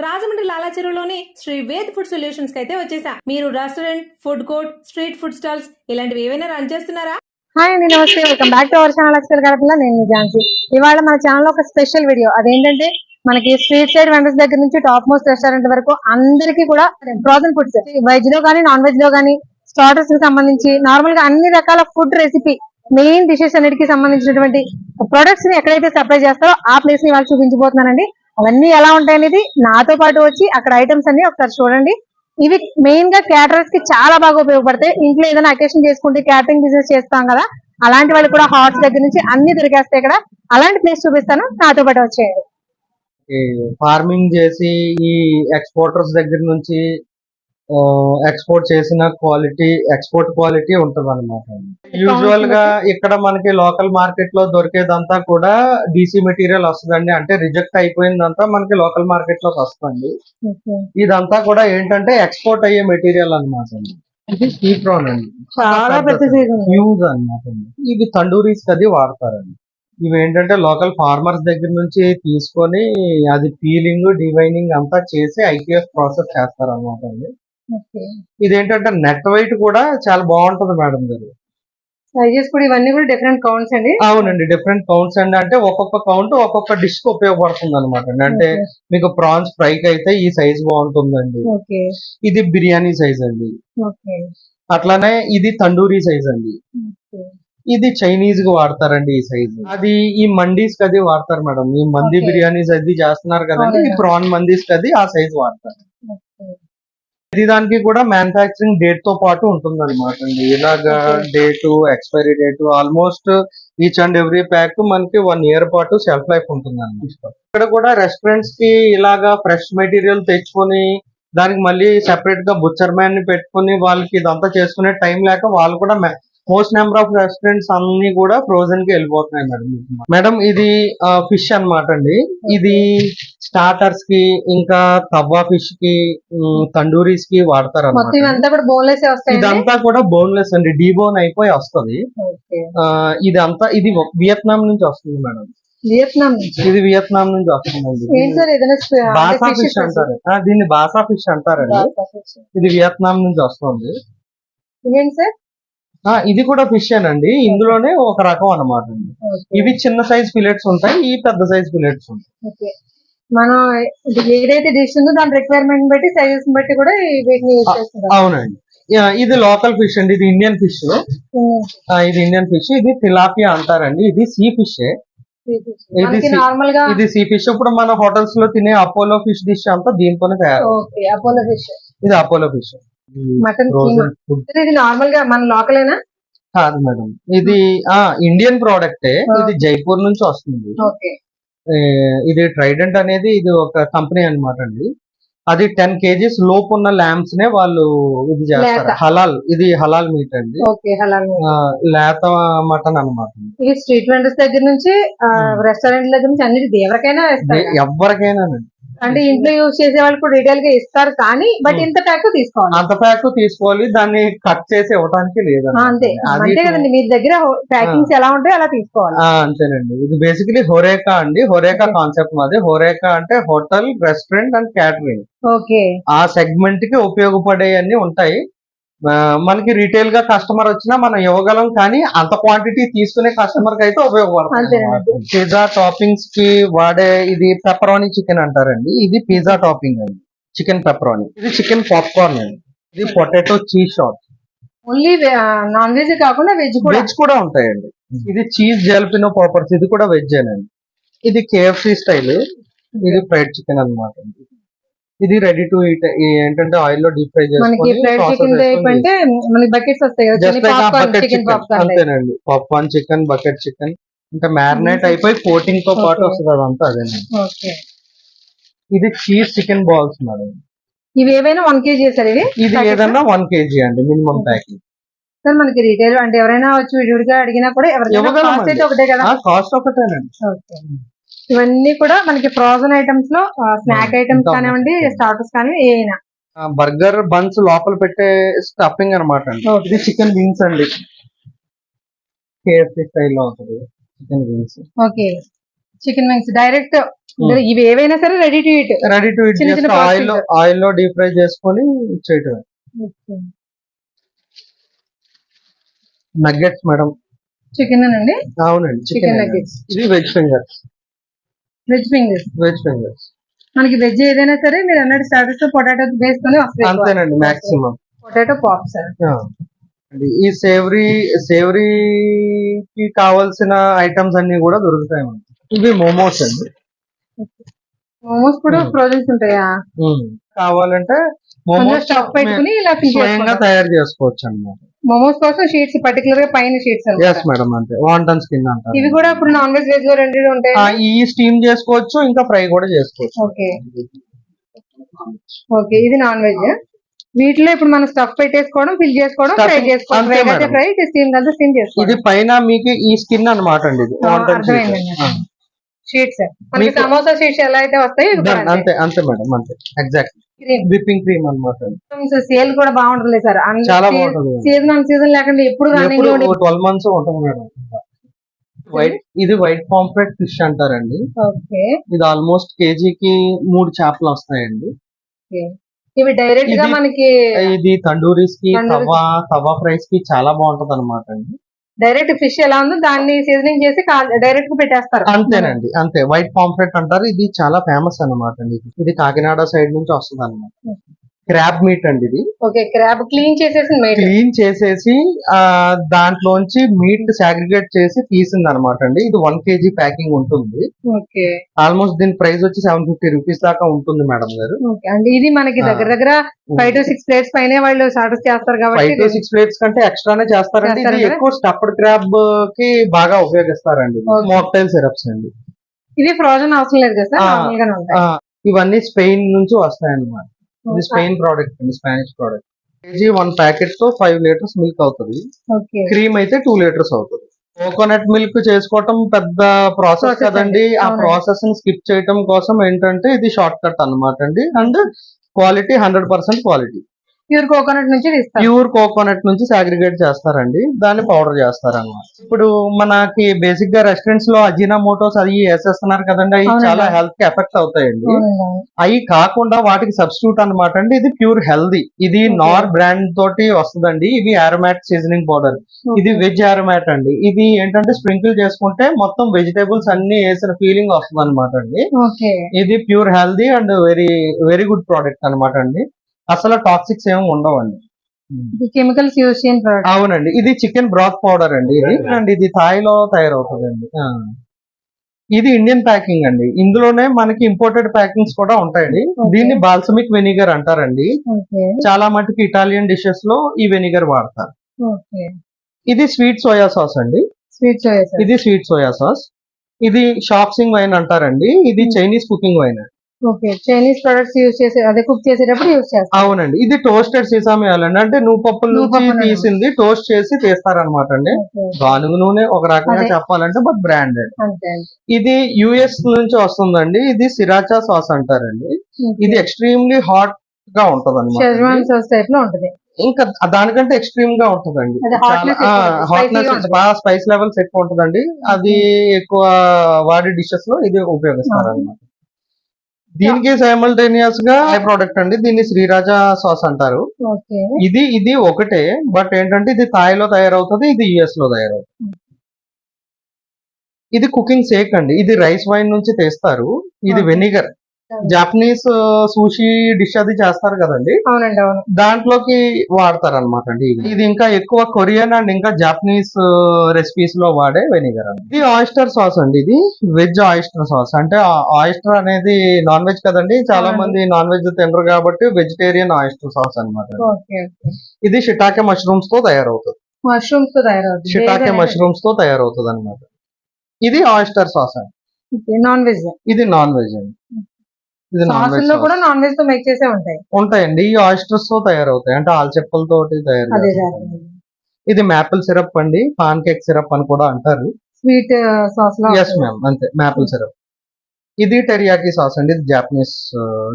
రాజమండ్రి లాలా చెరువులోని Shri Ved food solutions కి అయితే వచ్చేసా. మీరు restaurant, food court, street food stalls ఇలాంటివి ఏవైనా రన్ చేస్తున్నారా? హాయ్ అండి, నమస్తే. Welcome back to our channel Akshar గడపలో నేను మీ ఝాన్సీ. ఇవాళ మన ఛానల్ ఒక స్పెషల్ వీడియో. అదేంటంటే మనకి స్ట్రీట్ సైడ్ వెండర్స్ దగ్గర నుంచి టాప్ మోస్ట్ రెస్టారెంట్ వరకు అందరికీ కూడా ఫ్రోజన్ ఫుడ్స్, వెజ్ లో గానీ నాన్ వెజ్ లో గానీ, స్టార్టర్స్ కి సంబంధించి నార్మల్ గా అన్ని రకాల ఫుడ్ రెసిపీ మెయిన్ డిషెస్ అన్నిటికి సంబంధించినటువంటి ప్రొడక్ట్స్ ని ఎక్కడైతే సప్లై చేస్తారో ఆ ప్లేస్ ని వాళ్ళు చూపించబోతున్నానండి. అవన్నీ ఎలా ఉంటాయనేది నాతో పాటు వచ్చి అక్కడ ఐటమ్స్ అన్ని ఒకసారి చూడండి. ఇవి మెయిన్ గా క్యాటరర్స్ కి చాలా బాగా ఉపయోగపడతాయి. ఇంట్లో ఏదైనా అకేషన్ చేసుకుంటే క్యాటరింగ్ బిజినెస్ చేస్తాం కదా, అలాంటి వాళ్ళు కూడా హాట్స్ దగ్గర నుంచి అన్ని దొరికేస్తాయి ఇక్కడ. అలాంటి ప్లేస్ చూపిస్తాను, నాతో పాటు వచ్చేయండి. ఫార్మింగ్ చేసి ఈ ఎక్స్పోర్టర్స్ దగ్గర నుంచి ఎక్స్పోర్ట్ చేసిన క్వాలిటీ, ఎక్స్పోర్ట్ క్వాలిటీ ఉంటది అనమాట. యూజువల్ గా ఇక్కడ మనకి లోకల్ మార్కెట్ లో దొరికేదంతా కూడా డీసీ మెటీరియల్ వస్తుందండి. అంటే రిజెక్ట్ అయిపోయిందంతా మనకి లోకల్ మార్కెట్ లోకి వస్తుంది. ఇదంతా కూడా ఏంటంటే ఎక్స్పోర్ట్ అయ్యే మెటీరియల్ అనమాట అండి. ఇది సీ ప్రాన్ అండి, చాలా హ్యూజ్ అనమాట అండి. ఇవి తండూరీస్ అది వాడతారండి. ఇవి ఏంటంటే లోకల్ ఫార్మర్స్ దగ్గర నుంచి తీసుకొని అది పీలింగ్, డివైనింగ్ అంతా చేసి ఐపీఎఫ్ ప్రాసెస్ చేస్తారు అనమాట అండి. ఇదేంటంటే నెట్ వెయిట్ కూడా చాలా బాగుంటది మేడం గారు. సైజెస్ కూడా ఇవన్నీ కూడా డిఫరెంట్ కౌంట్స్ అండి. అవునండి, డిఫరెంట్ కౌంట్స్ అండి. అంటే ఒక్కొక్క కౌంట్ ఒక్కొక్క డిష్ కి ఉపయోగపడుతుంది అనమాట అండి. అంటే మీకు ప్రాన్స్ ఫ్రై కి అయితే ఈ సైజ్ బాగుంటుందండి. ఇది బిర్యానీ సైజ్ అండి. అట్లానే ఇది తండూరీ సైజ్ అండి. ఇది చైనీస్ కి వాడతారండి ఈ సైజ్. అది ఈ మండీస్ కి అది వాడతారు మేడం. ఈ మంది బిర్యానీస్ అది చేస్తున్నారు కదండి, ఈ ప్రాన్ మండీస్ కి అది ఆ సైజ్ వాడతారు. ప్రతి దానికి కూడా మ్యానుఫాక్చరింగ్ డేట్ తో పాటు ఉంటుంది అనమాట అండి. ఇలాగా date, expiry date, almost each and every pack మనకి 1 year పాటు షెల్ఫ్ లైఫ్ ఉంటుంది అన్నమాట. ఇక్కడ కూడా రెస్టారెంట్స్ కి ఇలాగా ఫ్రెష్ మెటీరియల్ తెచ్చుకొని దానికి మళ్ళీ సెపరేట్ గా బుచ్చర్ మ్యాన్ ని పెట్టుకుని వాళ్ళకి ఇదంతా చేసుకునే టైం లేక వాళ్ళు కూడా మోస్ట్ నెంబర్ ఆఫ్ రెస్టారెంట్స్ అన్ని కూడా ఫ్రోజన్ కి వెళ్ళిపోతున్నాయి మేడం. మేడం ఇది ఫిష్ అన్నమాట అండి. ఇది స్టార్టర్స్ కి, ఇంకా తవ్వా ఫిష్ కి, తండూరీస్ కి వాడతారు అన్నమాట. ఇదంతా కూడా బోన్లెస్ అండి, డీబోన్ అయిపోయి వస్తుంది. ఇది వియత్నాం నుంచి వస్తుంది మేడం. ఇది వియత్నాం నుంచి వస్తుందండి. బాసా ఫిష్ అంటారు దీన్ని, బాసా ఫిష్ అంటారండి. ఇది వియత్నాం నుంచి వస్తుంది. ఇది కూడా ఫిష్ అండి, ఇందులోనే ఒక రకం అన్నమాట అండి. ఇవి చిన్న సైజ్ ఫిలెట్స్ ఉంటాయి, ఈ పెద్ద సైజ్ ఫిలెట్స్ ఉంటాయి. మనం ఏదైతే డిష్ ఉందో దాని రిక్వైర్మెంట్ బట్టి, సైజెస్ బట్టి కూడా అవునండి. ఇది లోకల్ ఫిష్ అండి, ఇది ఇండియన్ ఫిష్. ఇది ఇండియన్ ఫిష్, ఇది తిలాపియా అంటారండి. ఇది సీ ఫిష్. ఇది సీ ఫిష్. ఇప్పుడు మన హోటల్స్ లో తినే అపోలో ఫిష్ డిష్ అంతా దీంతోనే తయారు. ఇది అపోలో ఫిష్. ఇది నార్మల్ గా మన లోకలేనా? కాదు మేడం, ఇది ఇండియన్ ప్రోడక్టే. ఇది జైపూర్ నుంచి వస్తుంది. ఇది ట్రైడెంట్ అనేది ఇది ఒక కంపెనీ అన్నమాట అండి. అది 10 kgs లోపు ఉన్న ల్యాంప్స్ నే వాళ్ళు ఇది చేస్తారు. హలాల్, ఇది హలాల్ మీట్ అండి. లేత మటన్ అన్నమాట. ఇది స్ట్రీట్ వెండర్స్ దగ్గర నుంచి రెస్టారెంట్ దగ్గర నుంచి అన్నిటి ఎవరికైనా ఎవరికైనా అంటే ఇంట్లో యూజ్ చేసే వాళ్ళు కూడా రీటైల్ గా ఇస్తారు, కానీ బట్ ఇంత ప్యాక్ తీసుకోవాలి. అంత ప్యాక్ తీసుకోవాలి, దాన్ని కట్ చేసి ఇవ్వడానికి లేదు. అంతే కదండి, మీ దగ్గర ప్యాకింగ్స్ ఎలా ఉంటాయో అలా తీసుకోవాలి. అంతేనండి. ఇది బేసికలీ హోరేకా అండి. హోరేకా కాన్సెప్ట్ మాది. హోరేకా అంటే హోటల్, రెస్టారెంట్ అండ్ క్యాటరింగ్. ఆ సెగ్మెంట్ కి ఉపయోగపడే అన్ని ఉంటాయి. మనకి రీటైల్ గా కస్టమర్ వచ్చినా మనం ఇవ్వగలం, కానీ అంత క్వాంటిటీ తీసుకునే కస్టమర్ కి అయితే ఉపయోగపడుతుంది. పిజ్జా టాపింగ్స్ కి వాడే ఇది పెప్పరోనీ చికెన్ అంటారండి. ఇది పిజ్జా టాపింగ్ అండి, చికెన్ పెప్పరోనీ. ఇది చికెన్ పాప్కార్న్ అండి. ఇది potato cheese shop. Only non veg కాకుండా వెజ్ కూడా ఉంటాయండి. ఇది చీజ్ జల్పినో పాపర్స్, ఇది కూడా వెజ్ అండి. ఇది కేఎఫ్సి స్టైల్. ఇది ఫ్రైడ్ చికెన్ అన్నమాట. ఇది రెడీ టు ఈట్. ఏంటంటే ఆయిల్ లో డీప్ ఫ్రై చేసుకొని అంతేనండి. పాప్కార్న్ చికెన్, బకెట్ చికెన్, ఇంకా మ్యారినేట్ అయిపోయి కోటింగ్ తో పాటు వస్తుంది అదంతా అదేనండి. ఇది చీజ్ చికెన్ బాల్స్ మేడం. ఇవి ఏవైనా 1 kg సార్? ఇది ఏదన్నా 1 kg అండి మినిమం ప్యాకింగ్. సార్ మనకి రీటైల్ అంటే ఎవరైనా వచ్చి విడివిడిగా అడిగినా కూడా ఒకటే కదా? కాస్ట్ ఒకటేనండి. ఇవన్నీ కూడా మనకి ఫ్రోజన్ ఐటమ్స్ లో స్నాక్ ఐటమ్స్ కానివ్వండి, స్టార్టర్స్ కానీ ఏమైనా. బర్గర్ బన్స్ లోపల పెట్టే స్టఫింగ్ అనమాట అండి. ఇది చికెన్ వింగ్స్ అండి, కేఎఫ్సి స్టైల్ లో ఉంటుంది chicken wings. Chicken wings direct ఇవి ఏవైనా సరే ready to eat. Ready to it. చిన్న చిన్న జస్ట్ ఆయిల్ లో డీప్ ఫ్రై చేసుకొని చేయటమే. Nuggets madam. చికెన్ అండి. అవునండి, చికెన్ చికెన్ నగ్గెట్స్. ఇది veg fingers. Veg fingers. Veg fingers మనకి వెజ్ ఏదైనా సరే మీరు అన్నట్టు స్టార్టర్స్ తో పొటాటో వేసుకొని అంతేనండి మాక్సిమం. Potato pops. ఈ సేవరీకి కావాల్సిన ఐటమ్స్ అన్ని కూడా దొరుకుతాయి మనకి. ఇవి మోమోస్ అండి. మోమోస్ కూడా ఫ్రోజన్స్ ఉంటాయా? కావాలంటే మోమోస్ స్టఫ్ పెట్టుకుని ఇలా స్వయంగా తయారు చేసుకోవచ్చు అన్నమాట. మోమోస్ కోసం షీట్స్ పర్టికులర్ గా పైన షీట్స్. ఎస్ మేడం, అంతే. వాంటన్ స్కిన్ అంటారు. ఇవి కూడా ఇప్పుడు నాన్ వెజ్ వెజ్ లో రెండు ఉంటాయి. ఈ స్టీమ్ చేసుకోవచ్చు, ఇంకా ఫ్రై కూడా చేసుకోవచ్చు. ఓకే ఓకే, ఇది నాన్ వెజ్. వీటిలో ఇప్పుడు మనం స్టఫ్ పెట్టేసుకోవడం, ఫిల్ చేసుకోవడం, ఫ్రై చేసుకోవడం. ఫ్రై స్టీమ్ కలిసి స్టీమ్ చేసుకోవడం. ఇది పైన మీకు ఈ స్కిన్ అన్నమాట అండి. ఇది వాంటన్ షీట్స్. మనకి సమోసా షీట్స్ ఎలా అయితే వస్తాయి అంతే అంతే మేడం, అంతే. ఎగ్జాక్ట్ విప్పింగ్ క్రీమ్ అన్నమాట. సేల్ కూడా బాగుంటుంది సార్. చాలా బాగుంటుంది. సీజన్ ఆన్ సీజన్ లేకుండా ఎప్పుడు 12 months ఉంటుంది మేడం. ఇది వైట్ పాంఫ్రెట్ ఫిష్ అంటారండి. ఓకే, ఇది ఆల్మోస్ట్ కేజీకి 3 చేపలు వస్తాయండి. ఇవి డైరెక్ట్ గా మనకి ఇది తండూరీస్ కి, తవా ఫ్రైస్ కి చాలా బాగుంటది అనమాట అండి. డైరెక్ట్ ఫిష్ ఎలా ఉందో దాన్ని సీజనింగ్ చేసి డైరెక్ట్ గా పెట్టేస్తారు. అంతేనండి, అంతే. వైట్ పాంఫ్రెట్ అంటారు. ఇది చాలా ఫేమస్ అన్నమాట అండి. ఇది కాకినాడ సైడ్ నుంచి వస్తుంది అనమాట. క్రాబ్ మీట్ అండి ఇది. ఓకే, క్రాబ్ క్లీన్ చేసేసి దాంట్లోంచి మీట్ సాగ్రిగేట్ చేసి తీసింది అనమాట అండి. ఇది 1 kg ప్యాకింగ్ ఉంటుంది. ఓకే, ఆల్మోస్ట్ దీని ప్రైస్ వచ్చి 750 రూపీస్ దాకా ఉంటుంది మేడం గారు. అంటే ఇది మనకి దగ్గర 5 to 6 ప్లేట్స్ పైన వాళ్ళు స్టార్టర్స్ చేస్తారు కాబట్టి 5 to 6 ప్లేట్స్ కంటే ఎక్స్ట్రానే చేస్తారండి. ఇది ఎక్కువ స్టఫ్డ్ క్రాబ్ కి బాగా ఉపయోగిస్తారండి. మోక్టైల్ సిరప్స్ అండి. ఇది ఫ్రోజన్ అవసరం లేదు కదా సార్? ఇవన్నీ స్పెయిన్ నుంచి వస్తాయి అన్నమాట. ఇది స్పెయిన్ ప్రోడక్ట్ అండి, స్పానిష్ ప్రోడక్ట్. కేజీ 1 ప్యాకెట్ తో 5 లీటర్స్ మిల్క్ అవుతుంది. క్రీమ్ అయితే 2 లీటర్స్ అవుతుంది. కోకోనట్ మిల్క్ చేసుకోవటం పెద్ద ప్రాసెస్ కదండి. ఆ ప్రాసెస్ ని స్కిప్ చేయటం కోసం ఏంటంటే ఇది షార్ట్ కట్ అన్నమాట అండి. And quality 100% quality. Pure coconut నుంచి సాగ్రిగేట్ చేస్తారండి. దాన్ని పౌడర్ చేస్తారు అన్నమాట. ఇప్పుడు మనకి బేసిక్ గా రెస్టారెంట్స్ లో అజినామోటోస్ అవి వేసేస్తున్నారు కదండి. అవి చాలా హెల్త్ కి ఎఫెక్ట్ అవుతాయండి. అవి కాకుండా వాటికి సబ్స్టిట్యూట్ అన్నమాట అండి. ఇది ప్యూర్ హెల్దీ. ఇది నార్ బ్రాండ్ తోటి వస్తుందండి. ఇది ఆరోమాట్ సీజనింగ్ పౌడర్. ఇది వెజ్ ఆరోమాట్ అండి. ఇది ఏంటంటే స్ప్రింకిల్ చేసుకుంటే మొత్తం వెజిటేబుల్స్ అన్ని వేసిన ఫీలింగ్ వస్తుంది అనమాట అండి. ఇది pure healthy and very good product అనమాట అండి. అసలు టాక్సిక్స్ ఏమి ఉండవండి. కెమికల్స్ యూజ్ చేయని ప్రోడక్ట్. అవునండి, ఇది చికెన్ బ్రాత్ పౌడర్ అండి. ఇది థాయిలో తయారవుతుందండి. ఇది ఇండియన్ ప్యాకింగ్ అండి. ఇందులోనే మనకి ఇంపోర్టెడ్ ప్యాకింగ్స్ కూడా ఉంటాయండి. దీన్ని బాల్సమిక్ వెనిగర్ అంటారండి. చాలా మటుకు ఇటాలియన్ డిషెస్ లో ఈ వెనిగర్ వాడతారు. ఇది స్వీట్ సోయా సాస్ అండి. ఇది స్వీట్ సోయా సాస్. ఇది షాక్సింగ్ వైన్ అంటారండి. ఇది Chinese cooking wine. Chinese products use చేసే అదే కుక్ చేసేటప్పుడు యూజ్ చేస్తారు. అవునండి, ఇది టోస్టెడ్ సీసామి ఆయిల్ అండి. అంటే నువ్వు తీసింది టోస్ట్ చేసి తీస్తారనమాట అండి. గానుగ నూనె ఒక రకంగా చెప్పాలంటే, బట్ బ్రాండెడ్. ఇది యుఎస్ నుంచి వస్తుందండి. ఇది సిరాచా సాస్ అంటారండి. ఇది ఎక్స్ట్రీమ్లీ హాట్ గా ఉంటది అనమాట. ఇంకా దానికంటే ఎక్స్ట్రీమ్ గా ఉంటదండి. హాట్నెస్ స్పైస్ లెవెల్స్ ఎక్కువ ఉంటదండి. అది ఎక్కువ వాడే డిషెస్ లో ఇది ఉపయోగిస్తారు అనమాట. దీనికి సైమల్టేనియస్ గా ప్రోడక్ట్ అండి. దీన్ని శ్రీరాజా సాస్ అంటారు. ఇది ఒకటే, బట్ ఏంటంటే ఇది థాయిలో తయారవుతుంది, ఇది యుఎస్ లో తయారవుతుంది. ఇది కుకింగ్ సేక్ అండి. ఇది రైస్ వైన్ నుంచి తీస్తారు. ఇది వెనిగర్. జాపనీస్ సూషీ డిష్ అది చేస్తారు కదండి, దాంట్లోకి వాడతారు అనమాట అండి. ఇది ఇంకా ఎక్కువ కొరియన్ అండ్ ఇంకా జాపనీస్ రెసిపీస్ లో వాడే వెనిగర్ అండి. ఇది ఆయిస్టర్ సాస్ అండి. ఇది వెజ్ ఆయిస్టర్ సాస్. అంటే ఆయిస్టర్ అనేది నాన్ వెజ్ కదండి, చాలా మంది నాన్ వెజ్ తినరు కాబట్టి వెజిటేరియన్ ఆయిస్టర్ సాస్ అనమాట. ఇది షిటాకే మష్రూమ్స్ తో తయారవుతుంది. షిటాకే మష్రూమ్స్ తో తయారవుతుంది అనమాట. ఇది ఆయిస్టర్ సాస్ అండి. Non veg. ఇది నాన్ వెజ్ అండి. ఇది నాన్ వెజ్ కూడా నాన్ వెజ్ తో మేక్ చేసే ఉంటాయండి. ఈ ఆయిస్టర్స్ తో తయారవుతాయి. అంటే ఆల్చెప్పలతోటి తయారు. ఇది మాపిల్ సిరప్ అండి. పాన్ కేక్ సిరప్ అని కూడా అంటారు. Sweet sauce. ఎస్ మ్యామ్, అంతే. Maple syrup. ఇది టెరియాకి సాస్ అండి. ఇది జాపనీస్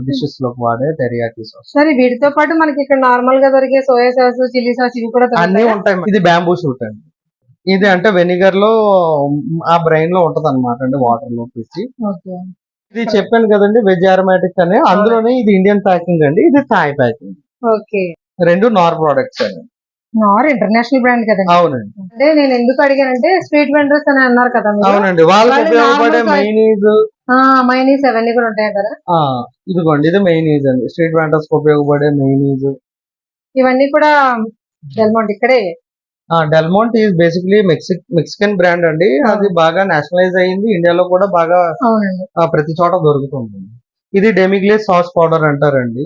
డిషెస్ లో వాడే టెరియాకి సాస్. సరే, వీటితో పాటు మనకి ఇక్కడ నార్మల్ గా దొరికే సోయా సాస్, చిల్లీ సాస్ ఇవి కూడా అన్ని ఉంటాయి. ఇది బ్యాంబూ షూట్ అండి. ఇది అంటే వెనిగర్ లో ఆ బ్రెయిన్ లో ఉంటది అనమాట అండి, వాటర్ లో పిచ్చి. ఇది చెప్పాను కదండి వెజ్ అరోమాటిక్ అని, అందులోనే ఇది ఇండియన్ ప్యాకింగ్ అండి, ఇది థాయ్ ప్యాకింగ్. ఓకే. రెండు నార్ ప్రొడక్ట్స్ అండి. నార్ ఇంటర్నేషనల్ బ్రాండ్ కదండి. అవునండి అంటే నేను ఎందుకు అడిగానంటే స్ట్రీట్ వెండర్స్ అని అన్నారు కదా మీరు. అవునండి, వాళ్ళకి వాళ్ళు ఉపయోగపడే normal మైనీస్. మైనీస్ అవన్నీ కూడా ఉంటాయి కదా. ఇదిగోండి ఇది మైనీస్ అండి, స్ట్రీట్ వెండర్స్ కి ఉపయోగపడే మైనీస్. ఇవన్నీ కూడా డెల్మోంట్ ఇక్కడే. డెల్మోంట్ ఈజ్ బేసిక్లీ మెక్సికన్ బ్రాండ్ అండి, అది బాగా నేషనలైజ్ అయ్యింది, ఇండియాలో కూడా బాగా అవునండి. ప్రతి చోట దొరుకుతుంది. ఇది డెమిగ్లేస్ సాస్ పౌడర్ అంటారండి,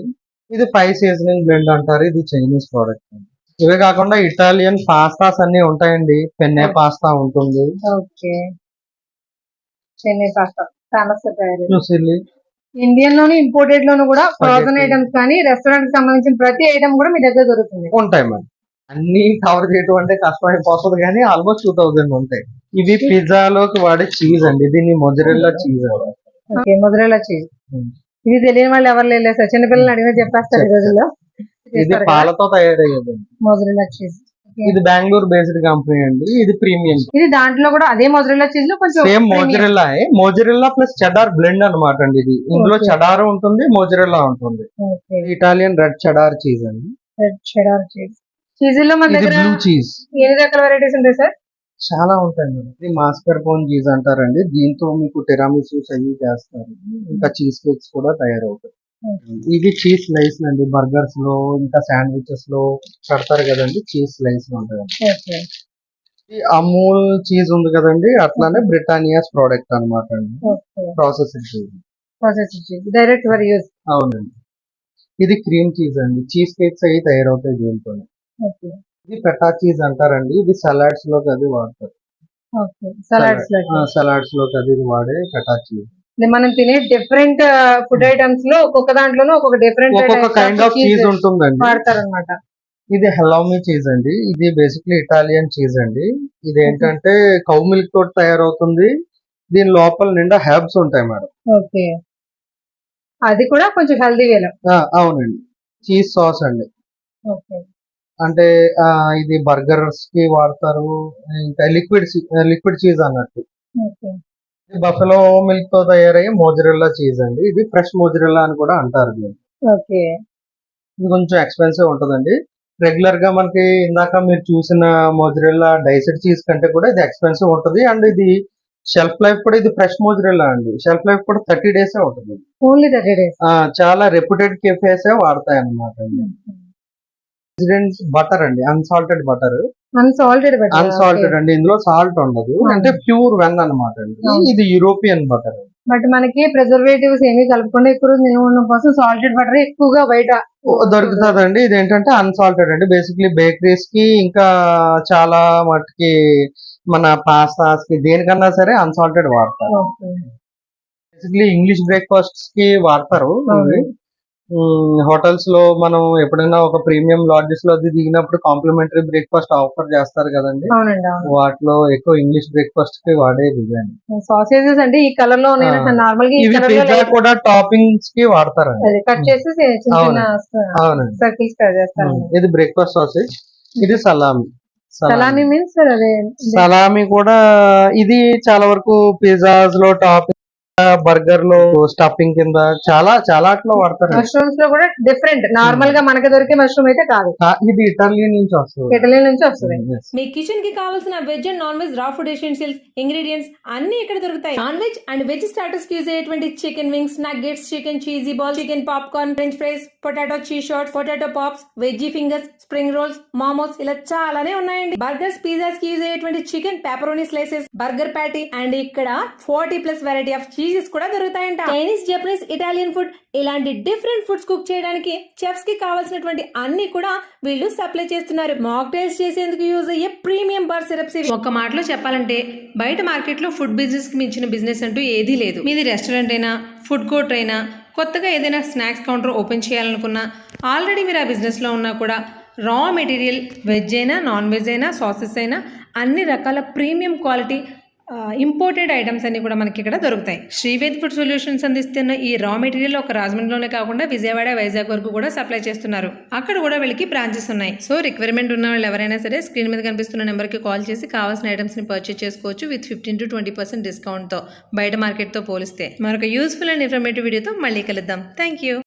ఇది 5 సీజనింగ్ బ్లెండ్ అంటారు, ఇది చైనీస్ ప్రోడక్ట్ అండి. ఇవే కాకుండా ఇటాలియన్ పాస్తాస్ అన్ని ఉంటాయండి, పెన్నే పాస్తా ఉంటుంది, okay. Chennai pasta famous fusilli. Indian లోని ఇంపోర్టెడ్ లోను కూడా ఫ్రోజన్ ఐటమ్స్ కానీ రెస్టారెంట్ కి సంబంధించిన ప్రతి ఐటమ్ కూడా మీ దగ్గర దొరుకుతుంది. ఉంటాయి మేడం. అన్ని కవర్ చేయటం అంటే కష్టం అయిపోతుంది కానీ ఆల్మోస్ట్ 2000 ఉంటాయి. ఇవి పిజ్జాలోకి వాడే చీజ్ అండి, దీన్ని మొజరెల్లా చీజ్ అంటారు. ఓకే, మొదలైన చీజ్. ఇది తెలియని వాళ్ళు ఎవరు లేదు సార్, చిన్నపిల్లలు అడిగినా చెప్పేస్తారు ఈ రోజుల్లో. ఇది పాలతో తయారయ్యేదండి, మొజరెల్లా చీజ్. ఇది బెంగళూరు బేస్డ్ కంపెనీ అండి, ఇది ప్రీమియం. ఇది దాంట్లో కూడా అదే మొజరెల్లా చీజ్ లో కొంచెం same mozzarella plus cheddar blend అనమాట అండి. ఇది ఇందులో చెడార్ ఉంటుంది, మోజరెల్లా ఉంటుంది. ఇటాలియన్ రెడ్ చెడార్ చీజ్ అండి. Red cheddar cheese. చీజ్ లో మన ఇది దగ్గర బ్లూ చీజ్. ఎన్ని రకాల వెరైటీస్ ఉంటాయి సార్? చాలా ఉంటాయి మేడం. ఇది మాస్కర్పోన్ చీజ్ అంటారండి, దీంతో మీకు టెరామిసూస్ అవి చేస్తారు, ఇంకా చీజ్ కేక్స్ కూడా తయారవుతాయి. ఇవి చీజ్ స్లైస్ అండి, బర్గర్స్ లో ఇంకా శాండ్విచెస్ లో పెడతారు కదండి, చీజ్ స్లైస్ ఉంటాయి. ఈ అమూల్ చీజ్ ఉంది కదండి, అట్లానే బ్రిటానియాస్ ప్రోడక్ట్ అనమాట అండి, processed cheese. Direct for use. అవునండి. ఇది క్రీమ్ చీజ్ అండి, చీజ్ కేక్స్ అవి తయారవుతాయి దీంతో. ఇది పెటా చీజ్ అంటారండి, ఇది సలాడ్స్ లోకి అది వాడతారు. సలాడ్స్ లోకి అది వాడే పెటా చీజ్. మనం తినే డిఫరెంట్ ఫుడ్ ఐటమ్స్ లో ఒక్కొక్క దాంట్లోనూ ఒక్కొక్క డిఫరెంట్ ఒక్కొక్క కైండ్ ఆఫ్ చీజ్ ఉంటుందండి, వాడతారు అనమాట. ఇది హెలోమి చీజ్ అండి, ఇది బేసిక్లీ ఇటాలియన్ చీజ్ అండి. ఇది ఏంటంటే కౌ మిల్క్ తోటి తయారవుతుంది, దీని లోపల నిండా హెర్బ్స్ ఉంటాయి మేడం. ఓకే, అది కూడా కొంచెం హెల్దీ వేలో. అవునండి. చీజ్ సాస్ అండి, ఓకే. అంటే ఇది బర్గర్స్ కి వాడతారు, ఇంకా లిక్విడ్ చీజ్ అన్నట్టు. బఫెలో మిల్క్ తో తయారయ్యే మోజరెల్లా చీజ్ అండి, ఇది ఫ్రెష్ మోజరెల్లా అని కూడా అంటారు దీన్ని. ఓకే. ఇది కొంచెం ఎక్స్పెన్సివ్ ఉంటుందండి. రెగ్యులర్ గా మనకి ఇందాక మీరు చూసిన మోజరెల్లా డైసెడ్ చీజ్ కంటే కూడా ఇది ఎక్స్పెన్సివ్ ఉంటుంది, అండ్ ఇది షెల్ఫ్ లైఫ్ కూడా, ఇది ఫ్రెష్ మోజరెల్లా అండి, షెల్ఫ్ లైఫ్ కూడా 30 days ఉంటుంది. Only 30 days. చాలా రెప్యూటెడ్ కెఫేస్ వాడతాయి అన్నమాట అండి. బటర్ అండి, అన్సాల్టెడ్ బటర్. అన్సాల్టెడ్ అండి, ఇందులో సాల్ట్ ఉండదు, అంటే ప్యూర్ వెన్ అనమాట అండి. ఇది యూరోపియన్ బటర్. బట్ మనకి ప్రిజర్వేటివ్స్ ఏమీ కలపకుండా ఎక్కువ రోజు నిల్వ ఉండడం కోసం సాల్టెడ్ బటర్ ఎక్కువగా బయట దొరుకుతుందండి. ఇది ఏంటంటే అన్సాల్టెడ్ అండి, బేసిక్లీ బేకరీస్ కి ఇంకా చాలా మట్టుకి మన పాస్తాస్ కి దేనికన్నా సరే అన్సాల్టెడ్ వాడతారు. బేసిక్లీ ఇంగ్లీష్ బ్రేక్ఫాస్ట్ కి వాడతారు. హోటల్స్ లో మనం ఎప్పుడైనా ఒక ప్రీమియం లాడ్జెస్ లో అది దిగినప్పుడు కాంప్లిమెంటరీ బ్రేక్ఫాస్ట్ ఆఫర్ చేస్తారు కదండి, వాటిలో ఎక్కువ ఇంగ్లీష్ బ్రేక్ఫాస్ట్ కి వాడే బిర్యానీ సాసేజెస్ అంటే ఈ కలర్ లో నార్మల్ గా ఇవి పిజ్జా కూడా టాపింగ్స్ కి వాడతారండి, కట్ చేసి అవునండి. సర్కిల్స్ చేస్తారు. ఇది బ్రేక్ఫాస్ట్ సాసేజ్. ఇది సలామి. సలామి మీన్స్ సలామి కూడా ఇది చాలా వరకు పిజ్జాస్ లో టాపింగ్, బర్గర్ లో స్టఫింగ్ కింద చాలా చాలా అట్లా వాడతారు. మష్రూమ్స్ లో కూడా డిఫరెంట్, నార్మల్ గా మనకి దొరికే మష్రూమ్ అయితే కాదు, ఇది ఇటాలియన్ నుంచి వస్తుంది. మీ కిచెన్ కి కావాల్సిన veg and non veg raw food essentials ingredients అన్ని ఇక్కడ దొరుకుతాయి. Non veg and veg starters కి యూజ్ అయ్యేటువంటి chicken wings, nuggets, chicken cheesy ball, chicken popcorn, French fries, potato cheese shorts, potato pops, veggie fingers, spring rolls, momos, ఇలా చాలానే ఉన్నాయండి. Burgers, pizzas కి use అయ్యేటువంటి chicken pepperoni slices, burger patty, and ఇక్కడ 40+ variety of cheeses కూడా దొరుకుతాయంట. Chinese, Japanese, Italian food ఇలాంటి different foods cook చేయడానికి చెఫ్స్ కి కావాల్సినటువంటి అన్ని కూడా వీళ్ళు సప్లై చేస్తున్నారు. మాక్టైల్స్ చేసేందుకు యూజ్ అయ్యే ప్రీమియం బార్ సిరప్స్. ఒక్క మాటలో చెప్పాలంటే బయట మార్కెట్ లో ఫుడ్ బిజినెస్ కి మించిన బిజినెస్ అంటూ ఏదీ లేదు. మీది రెస్టారెంట్ అయినా, ఫుడ్ కోర్ట్ అయినా, కొత్తగా ఏదైనా స్నాక్స్ కౌంటర్ ఓపెన్ చేయాలనుకున్నా, ఆల్రెడీ మీరు ఆ బిజినెస్ లో ఉన్నా కూడా రా మెటీరియల్ వెజ్ అయినా, నాన్ వెజ్ అయినా, సాసెస్ అయినా అన్ని రకాల ప్రీమియం క్వాలిటీ ఇంపోర్టెడ్ ఐటమ్స్ అన్ని కూడా మనకి ఇక్కడ దొరుకుతాయి. శ్రీవేద్ ఫుడ్ సొల్యూషన్స్ అందిస్తున్న ఈ రా మెటీరియల్ ఒక రాజమండ్రిలోనే కాకుండా విజయవాడ, వైజాగ్ వరకు కూడా సప్లై చేస్తున్నారు. అక్కడ కూడా వీళ్ళకి బ్రాంచెస్ ఉన్నాయి. సో రిక్వైర్మెంట్ ఉన్న వాళ్ళు ఎవరైనా సరే స్క్రీన్ మీద కనిపిస్తున్న నెంబర్కి కాల్ చేసి కావాల్సిన ఐటమ్స్ ని పర్చేస్ చేసుకోవచ్చు విత్ 15 to 20% డిస్కౌంట్ తో, బయట మార్కెట్ తో పోలిస్తే. మరొక యూస్ఫుల్ అండ్ ఇన్ఫర్మేటివ్ వీడియోతో మళ్ళీ కలుద్దాం. Thank you.